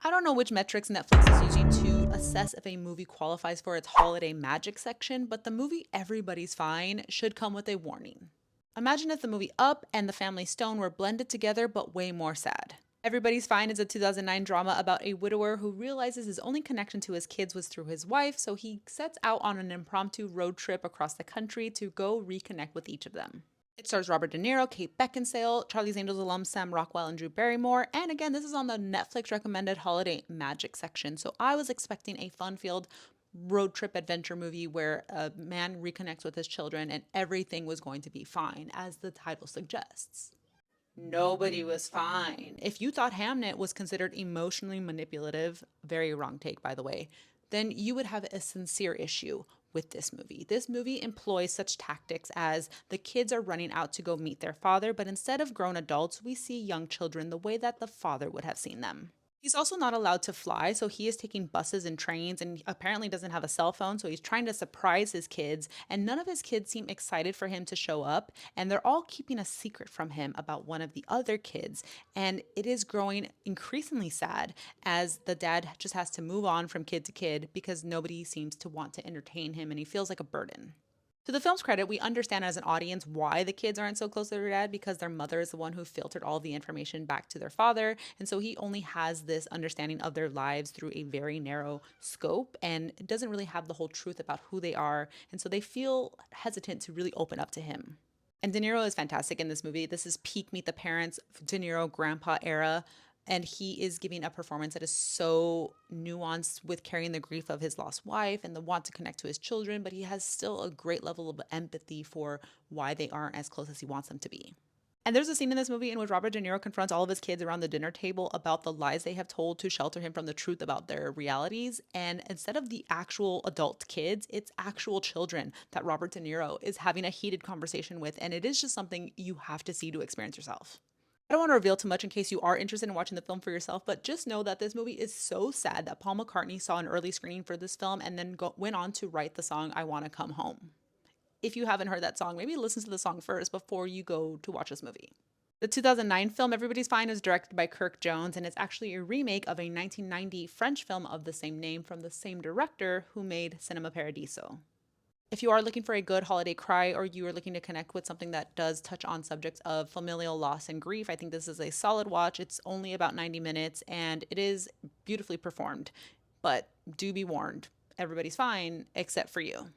I don't know which metrics Netflix is using to assess if a movie qualifies for its holiday magic section, but the movie Everybody's Fine should come with a warning. Imagine if the movie Up and The Family Stone were blended together but way more sad. Everybody's Fine is a 2009 drama about a widower who realizes his only connection to his kids was through his wife, so he sets out on an impromptu road trip across the country to go reconnect with each of them. It stars Robert De Niro, Kate Beckinsale, Charlie's Angels alum Sam Rockwell, and Drew Barrymore. And again, this is on the Netflix recommended holiday magic section. So I was expecting a fun filled road trip adventure movie where a man reconnects with his children and everything was going to be fine, as the title suggests. Nobody was fine. If you thought Hamnet was considered emotionally manipulative, very wrong take, by the way, then you would have a sincere issue with this movie. This movie employs such tactics as the kids are running out to go meet their father, but instead of grown adults, we see young children the way that the father would have seen them. He's also not allowed to fly, so he is taking buses and trains and apparently doesn't have a cell phone, so he's trying to surprise his kids, and none of his kids seem excited for him to show up, and they're all keeping a secret from him about one of the other kids, and it is growing increasingly sad as the dad just has to move on from kid to kid because nobody seems to want to entertain him and he feels like a burden. To the film's credit, we understand as an audience why the kids aren't so close to their dad because their mother is the one who filtered all the information back to their father. And so he only has this understanding of their lives through a very narrow scope and doesn't really have the whole truth about who they are. And so they feel hesitant to really open up to him. And De Niro is fantastic in this movie. This is peak Meet the Parents, De Niro grandpa era. And he is giving a performance that is so nuanced with carrying the grief of his lost wife and the want to connect to his children, but he has still a great level of empathy for why they aren't as close as he wants them to be. And there's a scene in this movie in which Robert De Niro confronts all of his kids around the dinner table about the lies they have told to shelter him from the truth about their realities. And instead of the actual adult kids, it's actual children that Robert De Niro is having a heated conversation with. And it is just something you have to see to experience yourself. I don't want to reveal too much in case you are interested in watching the film for yourself, but just know that this movie is so sad that Paul McCartney saw an early screening for this film and then went on to write the song I Want to Come Home. If you haven't heard that song, maybe listen to the song first before you go to watch this movie. The 2009 film Everybody's Fine is directed by Kirk Jones, and it's actually a remake of a 1990 French film of the same name from the same director who made Cinema Paradiso. If you are looking for a good holiday cry or you are looking to connect with something that does touch on subjects of familial loss and grief, I think this is a solid watch. It's only about 90 minutes and it is beautifully performed. But do be warned, everybody's fine except for you.